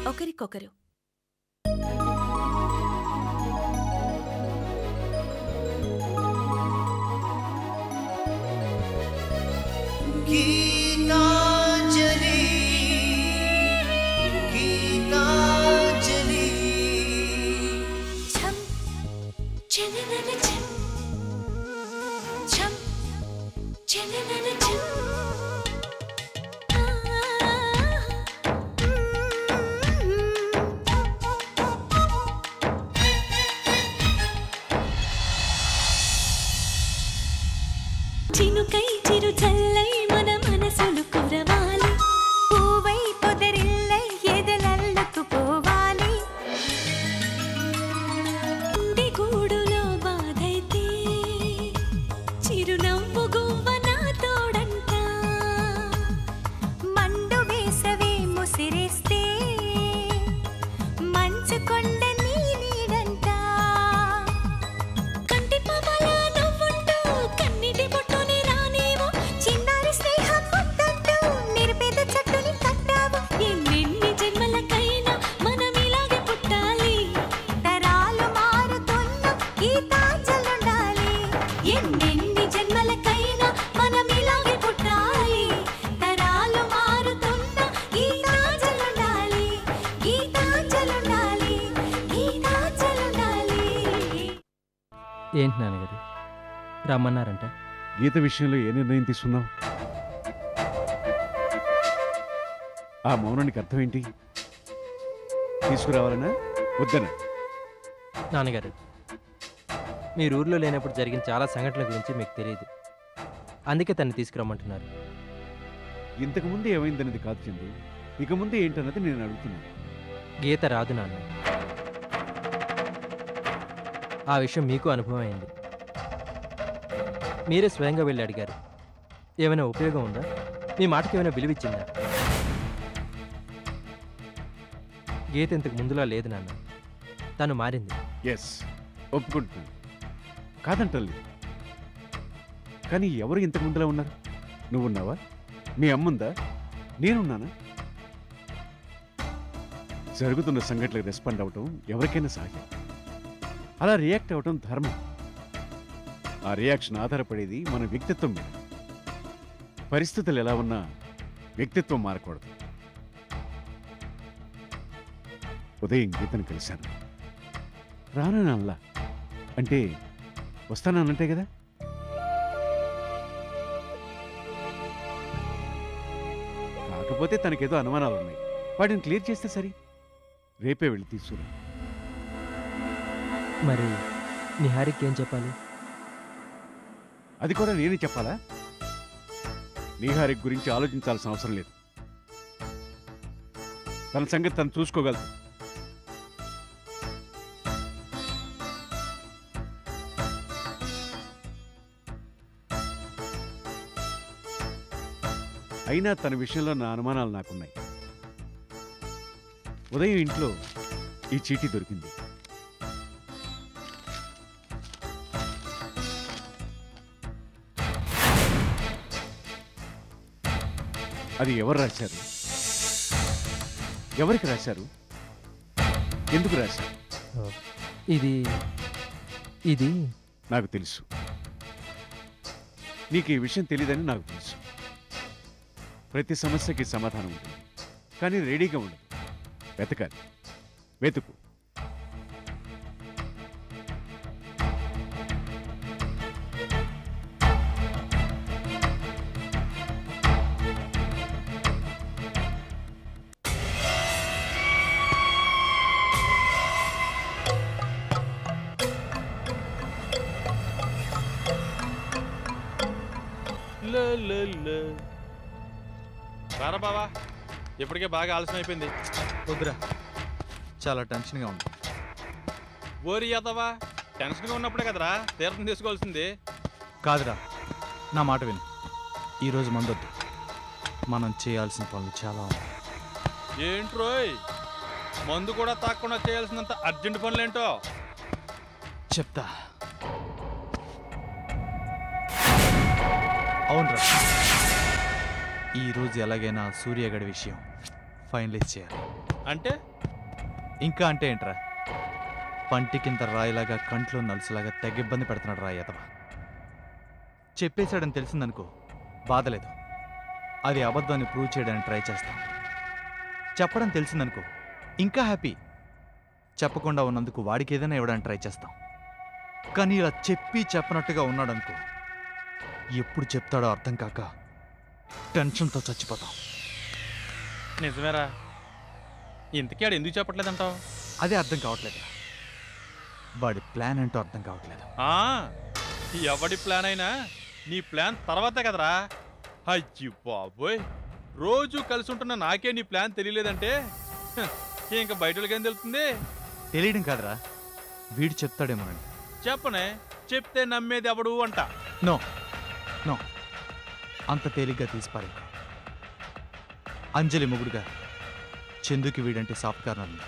ఒకరికొకరు. గీతాంజలి గీతాంజలి ఛం చననన ఛం ఛం చననన ఛం చినుకై చిరు చల్లై మన మనసులు కురవాలి, పూవై పొదరిల్లై ఎదలల్లకు పోవాలి. గుండె గూడులో బాధైతే చిరునవ్వు గువ్వ నా తోడంట, మండు వేసవే ముసిరేస్తే మంచు కొండ నీ నీడంట. కంటి పాపలా నవ్వుంటూ కన్నిటి బొట్టుని రానేమో, చిన్నారి స్నేహం ముద్దంటూ నిరుపేద చెట్టుని కట్టావు. ఎన్నెన్ని జన్మలకైనా మనం ఇలాగే పుట్టాలి, తరాలు మారుతున్న గీతాంజలుండాలి. ఎన్నెన్ని జన్మలకైనా మనం ఇలాగే పుట్టాలి, తరాలు మారుతున్న గీతాంజలుండాలి. గీతాంజలుండాలి, గీతాంజలుండాలి. ఏంటి నాన్నగారు రమ్మన్నారంట? గీత విషయంలో ఏ నిర్ణయం తీసుకున్నావు? ఆ మౌనానికి అర్థం ఏంటి? తీసుకురావాలనా వద్దనా? నాన్నగారు, మీరు ఊర్లో లేనప్పుడు జరిగిన చాలా సంఘటనల గురించి మీకు తెలియదు, అందుకే తను తీసుకురమ్మంటున్నారు. ఇంతకుముందు ఏమైందన్నది కాదు చందు, ఇక ముందు ఏంటన్నది నేను అడుగుతున్నాను. గీత రాదు నాన్న, ఆ విషయం మీకు అనుభవం అయింది. మీరే స్వయంగా వెళ్ళి అడిగారు. ఏమైనా ఉపయోగం ఉందా? మీ మాటకి ఏమైనా విలువిచ్చిందా? గీత ఇంతకు ముందులా లేదు నాన్న, తను మారింది. ఎస్, ఒప్పుకుంటున్నాను, కాదంటలేదు. కానీ ఎవరు ఇంతకు ముందులా ఉన్నారు? నువ్వున్నావా? మీ అమ్ముందా? నేనున్నానా? జరుగుతున్న సంఘటనలకు రెస్పాండ్ అవటం ఎవరికైనా సహజం. అలా రియాక్ట్ అవటం ధర్మం. ఆ రియాక్షన్ ఆధారపడేది మన వ్యక్తిత్వం మీద. పరిస్థితులు ఎలా ఉన్నా వ్యక్తిత్వం మారకూడదు. ఉదయం గీతను కలిశాను. రానల్లా అంటే వస్తానంటే కదా. కాకపోతే తనకేదో అనుమానాలు ఉన్నాయి, వాటిని క్లియర్ చేస్తే సరి. రేపే వెళ్ళి తీసుకురా. మరి నిహారికి ఏం చెప్పాలి? అది కూడా నేనే చెప్పాలా? నీహారిక్ గురించి ఆలోచించాల్సిన అవసరం లేదు. తన సంగతి తను చూసుకోగలదు. అయినా తన విషయంలో నా అనుమానాలు నాకున్నాయి. ఉదయం ఇంట్లో ఈ చీటీ దొరికింది. అది ఎవరు రాశారు? ఎవరికి రాశారు? ఎందుకు రాశారు? ఇది నాకు తెలుసు. నీకు ఈ విషయం తెలియదని నాకు తెలుసు. ప్రతి సమస్యకి సమాధానం ఉంటుంది, కానీ రెడీగా ఉండదు. వెతకాలి. వెతుకు. రారా బావా, ఇప్పటికే బాగా ఆలస్యం అయిపోయింది. వద్దురా, చాలా టెన్షన్గా ఉంది. ఓరి యాదవా, టెన్షన్గా ఉన్నప్పుడే కదరా తీర్థం తీసుకోవాల్సింది. కాదురా, నా మాట విను. ఈరోజు మందొద్దు, మనం చేయాల్సిన పనులు చాలా ఉన్నాయి. ఏంట్రోయ్, మందు కూడా తాకుండా చేయాల్సినంత అర్జెంట్ పనులేంటో చెప్తా. అవునరా, ఈరోజు ఎలాగైనా సూర్యగడి విషయం ఫైనలైజ్ చేయాలి. అంటే ఇంకా అంటే ఏంట్రా? పంటికింత రాయిలాగా కంట్లో నలుసులాగా తెగ ఇబ్బంది పెడుతున్నాడు రా ఎదవ. చెప్పేశాడని తెలిసిందనుకో బాధలేదు, అది అబద్ధాన్ని ప్రూవ్ చేయడానికి ట్రై చేస్తాం. చెప్పడం తెలిసిందనుకో ఇంకా హ్యాపీ, చెప్పకుండా ఉన్నందుకు వాడికి ఏదైనా ఇవ్వడానికి ట్రై చేస్తాం. కానీ ఇలా చెప్పి చెప్పనట్టుగా ఉన్నాడనుకో ఎప్పుడు చెప్తాడో అర్థం కాక టెన్షన్తో చచ్చిపోతాం. నిజమేరా, ఇంతకీ ఆడు ఎందుకు చెప్పట్లేదంటావు? అదే అర్థం కావట్లేదు. వాడి ప్లాన్ ఏంటో అర్థం కావట్లేదు. ఎవడి ప్లాన్ అయినా నీ ప్లాన్ తర్వాతే కదరా. అయ్యి బాబోయ్, రోజు కలిసి ఉంటున్న నాకే నీ ప్లాన్ తెలియలేదంటే ఇంకా బయట వాళ్ళకేం తెలుస్తుంది? తెలియడం కాదురా, వీడు చెప్తాడేమోనండి. చెప్పనే, చెప్తే నమ్మేది ఎవడు అంట. నో నో, అంత తేలిగ్గా తీసిపారు. అంజలి మొగుడుగా చందుకి వీడంటే సాఫ్ట్ కార్నర్ ఉంది.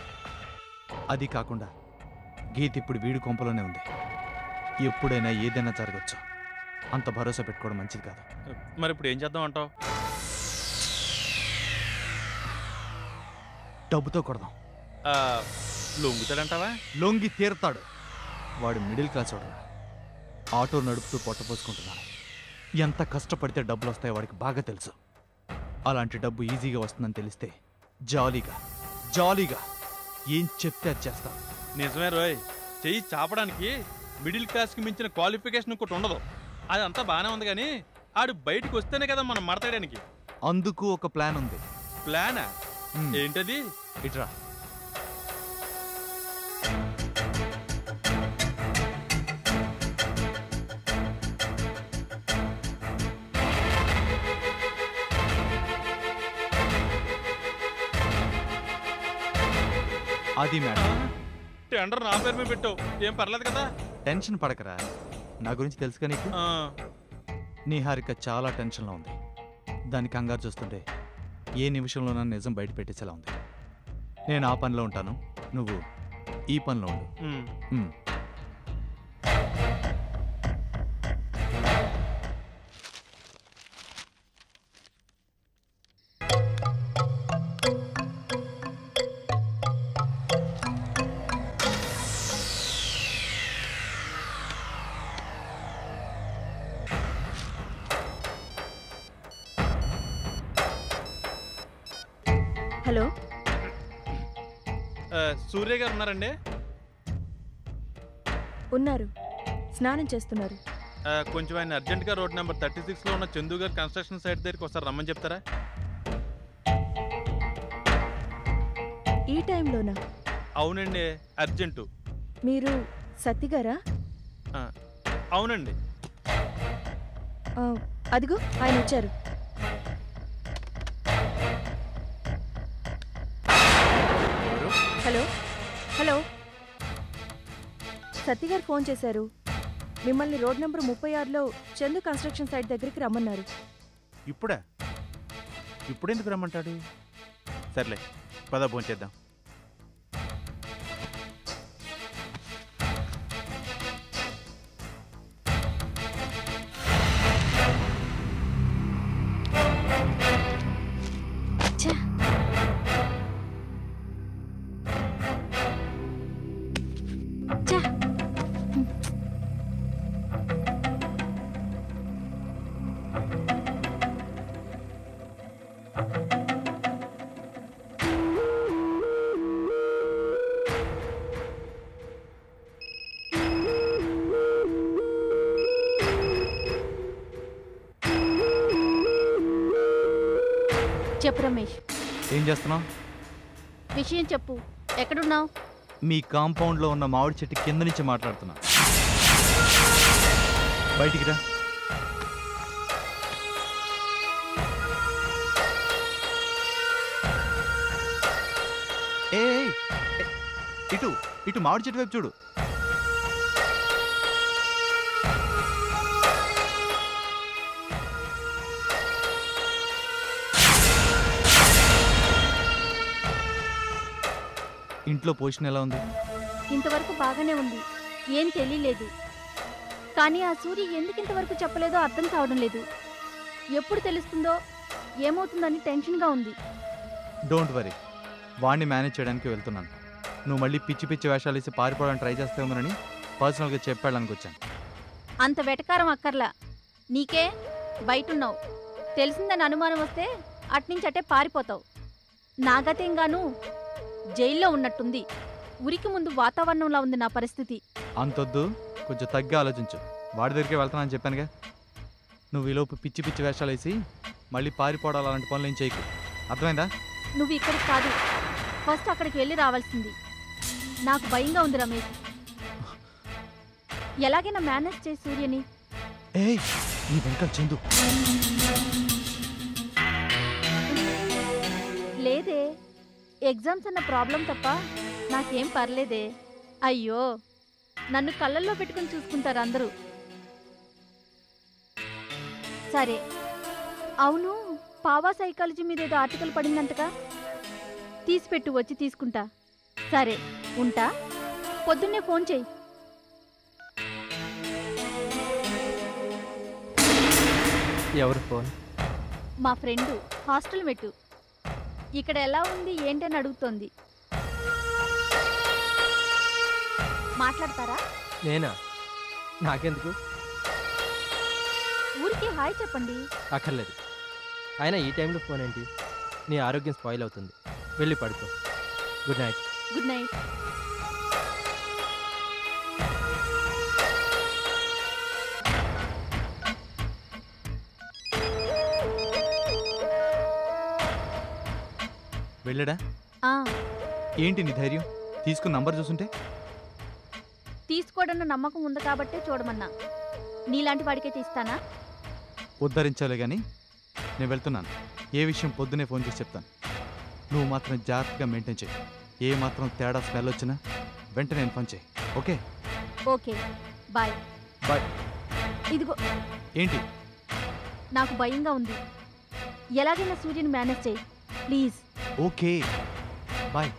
అది కాకుండా గీత ఇప్పుడు వీడి కొంపలోనే ఉంది. ఎప్పుడైనా ఏదైనా జరగచ్చు. అంత భరోసా పెట్టుకోవడం మంచిది కాదు. మరి ఇప్పుడు ఏం చేద్దాం అంటావు? డబ్బుతో కొడదాం. లొంగుతాడంటావా? లొంగి తీరతాడు. వాడు మిడిల్ క్లాస్ వాడు. ఆటో నడుపుతూ పొట్టపోసుకుంటున్నాడు. ఎంత కష్టపడితే డబ్బులు వస్తాయో వాడికి బాగా తెలుసు. అలాంటి డబ్బు ఈజీగా వస్తుందని తెలిస్తే జాలీగా జాలీగా ఏం చెప్తే అది చేస్తాం. నిజమే రోయ్, చెయ్యి చాపడానికి మిడిల్ క్లాస్కి మించిన క్వాలిఫికేషన్ ఇంకోటి ఉండదు. అదంతా బాగానే ఉంది, కానీ ఆడు బయటకు వస్తేనే కదా మనం మాట్లాడడానికి. అందుకు ఒక ప్లాన్ ఉంది. ప్లానా? ఏంటది? ఇట్రా. అది మేడం. టెండర్ నా పేరు మీద పెట్టావు, ఏం పర్లేదు కదా? టెన్షన్ పడకరా, నా గురించి తెలుసుగా నీకు. నీహారిక చాలా టెన్షన్లో ఉంది. దాని కంగారు చూస్తుంటే ఏ నిమిషంలోనూ నిజం బయట పెట్టేసేలా ఉంది. నేను ఆ పనిలో ఉంటాను, నువ్వు ఈ పనిలో ఉండు. హలో, సూర్య గారు ఉన్నారండి? ఉన్నారు, స్నానం చేస్తున్నారు. కొంచెం ఆయన అర్జెంట్గా రోడ్ నెంబర్ 36లో ఉన్న చందు గారు కన్స్ట్రక్షన్ సైట్ దగ్గరికి ఒకసారి రమ్మని చెప్తారా? ఈ టైంలోనా? అవునండి, అర్జెంటు. మీరు సత్తి గారా? అవునండి. అదిగో ఆయన వచ్చారు. హలో హలో, సత్తి గారు ఫోన్ చేశారు. మిమ్మల్ని రోడ్ నెంబర్ 36లో చందు కన్స్ట్రక్షన్ సైట్ దగ్గరికి రమ్మన్నారు. ఇప్పుడా? ఇప్పుడెందుకు రమ్మంటాడు? సర్లే, పద భోంచేద్దాం. చెప్పు రమేష్. ఏం చేస్తున్నావు? విషయం చెప్పు, ఎక్కడున్నావు? మీ కాంపౌండ్లో ఉన్న మామిడి చెట్టు కింద నుంచి మాట్లాడుతున్నా. బయటికి రా. ఏ ఇటు ఇటు మామిడి చెట్టు వైపు చూడు. ఇంట్లో పొజిషన్ ఎలా ఉంది? ఇంతవరకు బాగానే ఉంది, ఏం తెలియలేదు. కానీ ఆ సూర్య ఎందుకు ఇంతవరకు చెప్పలేదో అర్థం కావడం లేదు. ఎప్పుడు తెలుస్తుందో ఏమవుతుందని టెన్షన్గా ఉంది. డోంట్ వరీ, వాడిని మేనేజ్ చేయడానికి వెళ్తున్నాను. నువ్వు మళ్ళీ పిచ్చి పిచ్చి వేషాలు వేసి పారిపోవడానికి ట్రై చేస్తావేమోనని పర్సనల్గా చెప్పాడానికి వచ్చాను. అంత వెటకారం అక్కర్లా. నీకే బయటున్నావు, తెలిసిందని అనుమానం వస్తే అట్నుంచటే పారిపోతావు. నాగతేంగాను జైల్లో ఉన్నట్టుంది. ఉరికి ముందు వాతావరణంలా ఉంది నా పరిస్థితి. అంతొద్దు, కొంచెం తగ్గి ఆలోచించు. వాడి దగ్గరికి వెళ్తానని చెప్పానుగా. నువ్వు ఈలోపు పిచ్చి పిచ్చి వేషాలు వేసి మళ్ళీ పారిపోవడం అలాంటి పనులు ఏం చేయకు, అర్థమైందా? నువ్వు ఇక్కడికి కాదు, ఫస్ట్ అక్కడికి వెళ్ళి రావాల్సింది. నాకు భయంగా ఉంది రమేష్. ఎలాగైనా మేనేజ్ చేయి సూర్యని. ఏయ్, నీ వెంకల్ చందు. లేదే, ఎగ్జామ్స్ అన్న ప్రాబ్లం తప్ప నాకేం పర్లేదే. అయ్యో, నన్ను కళ్ళల్లో పెట్టుకుని చూసుకుంటారు అందరూ. సరే, అవును, పావా సైకాలజీ మీద ఏదో ఆర్టికల్ పడిందంటగా, తీసిపెట్టు, వచ్చి తీసుకుంటా. సరే, ఉంటా. పొద్దున్నే ఫోన్ చెయ్యి. ఎవరు ఫోన్? మా ఫ్రెండు, హాస్టల్ మెట్టు. ఇక్కడ ఎలా ఉంది ఏంటని అడుగుతోంది. మాట్లాడతారా? నేనా? నాకెందుకు? ఊరికి హాయ్ చెప్పండి. అక్కర్లేదు. అయినా ఈ టైంలో ఫోన్ ఏంటి? నీ ఆరోగ్యం స్పాయిల్ అవుతుంది. వెళ్ళి పడుకో. Good night. Good night. వెళ్ళడా? ఆ, ఏంటి నీ ధైర్యం? తీసుకున్న నంబర్ చూసుంటే. తీసుకోవడన్న నమ్మకం ఉంది కాబట్టే చూడమన్నా. నీలాంటి వాడికైతే ఇస్తానా? ఉద్ధరించాలి కానీ నేను వెళ్తున్నాను. ఏ విషయం పొద్దునే ఫోన్ చేసి చెప్తాను. నువ్వు మాత్రం జాగ్రత్తగా మెయింటైన్ చేయి. ఏ మాత్రం తేడా స్మెల్ వచ్చినా వెంటనే ఇన్ఫార్మ్ చేయి. ఓకే? Okay, bye. బాయ్. ఇదిగో, ఏంటి? నాకు భయంగా ఉంది. ఎలాగైనా సూర్యుని మేనేజ్ చేయి please. Okay, bye.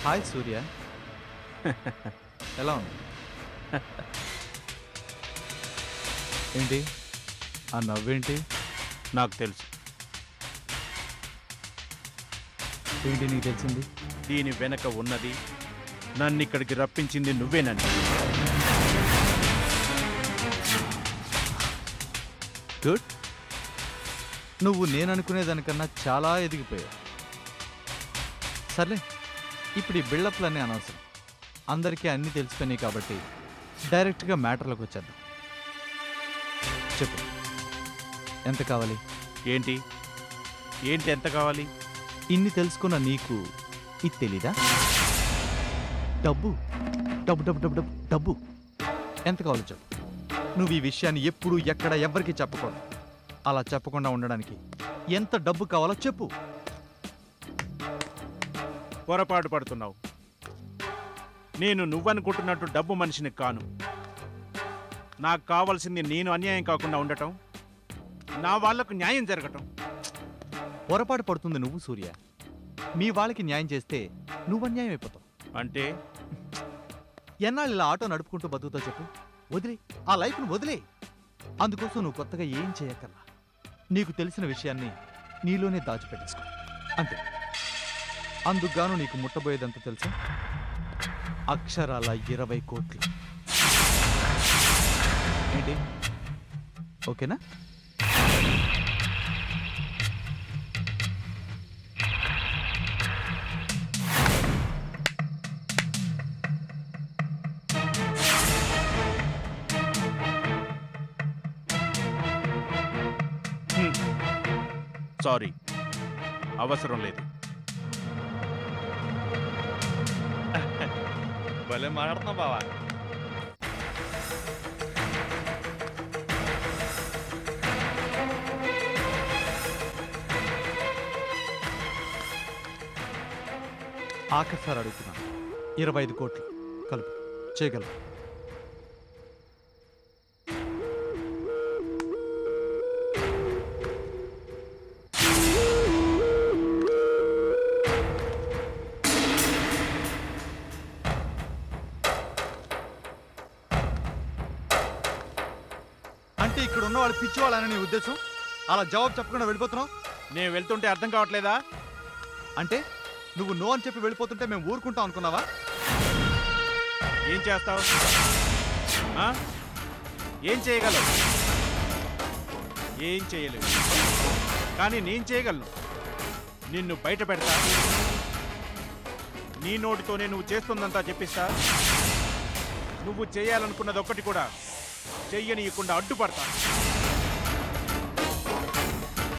Hi Surya. ఎలా ఉంది? ఏంటి ఆ నవ్వేంటి? నాకు తెలుసు. ఏంటి నీకు తెలిసింది? దీని వెనక ఉన్నది, నన్ను ఇక్కడికి రప్పించింది నువ్వేనండి. గుడ్. నువ్వు నేను అనుకునేదానికన్నా చాలా ఎదిగిపోయావు. సర్లే, ఇప్పుడు ఈ బిల్డప్లన్నీ అనవసరం. అందరికీ అన్నీ తెలిసిపోయినాయి కాబట్టి డైరెక్ట్గా మ్యాటర్లోకి వచ్చేద్దాం. చెప్పు, ఎంత కావాలి? ఏంటి ఏంటి ఎంత కావాలి? ఇన్ని తెలుసుకున్న నీకు ఇది తెలీదా? డబ్బు డబ్బు డబ్బు డబ్బు డబ్బు డబ్బు. ఎంత కావాలో చెప్పు. నువ్వు ఈ విషయాన్ని ఎప్పుడు ఎక్కడ ఎవ్వరికీ చెప్పకూడదు. అలా చెప్పకుండా ఉండడానికి ఎంత డబ్బు కావాలో చెప్పు. పొరపాటు పడుతున్నావు. నేను నువ్వనుకుంటున్నట్టు డబ్బు మనిషిని కాను. నాకు కావాల్సింది నేను అన్యాయం కాకుండా ఉండటం, నా వాళ్లకు న్యాయం జరగటం. పొరపాటు పడుతుంది నువ్వు సూర్య. మీ వాళ్ళకి న్యాయం చేస్తే నువ్వు అన్యాయం అయిపోతావు. అంటే ఎన్నాళ్ళు ఇలా ఆటో నడుపుకుంటూ బతుకుతావు చెప్పు? వదిలే, ఆ లైఫ్ను వదిలే. అందుకోసం నువ్వు కొత్తగా ఏం చేయక్కర్లా. నీకు తెలిసిన విషయాన్ని నీలోనే దాచిపెట్టేసుకో, అంతే. అందుకుగాను నీకు ముట్టబోయేదంతా తెలుసా? అక్షరాల 20 కోట్లు. ఏంటి, ఓకేనా? సారీ, అవసరం లేదు. భలే మాట్లాడుతున్నావు బావా. ఆఖరిసారి అడుగుతున్నాను, 25 కోట్లు కలుపు, చేయగలరు? అంటే ఇక్కడ ఉన్న వాళ్ళు పిచ్చివాళ్ళని నీ ఉద్దేశం? అలా జవాబు చెప్పకుండా వెళ్ళిపోతున్నావు? నేను వెళ్తుంటే అర్థం కావట్లేదా? అంటే నువ్వు నో అని చెప్పి వెళ్ళిపోతుంటే మేము ఊరుకుంటాం అనుకున్నావా? ఏం చేస్తావు? ఏం చేయగలవు? ఏం చేయలేవు. కానీ నేను చేయగలను. నిన్ను బయట పెడతా, నీ నోటితోనే నువ్వు చేస్తుందంతా చెప్పిస్తా. నువ్వు చేయాలనుకున్నది ఒక్కటి కూడా చెయ్యనీయకుండా అడ్డుపడతా.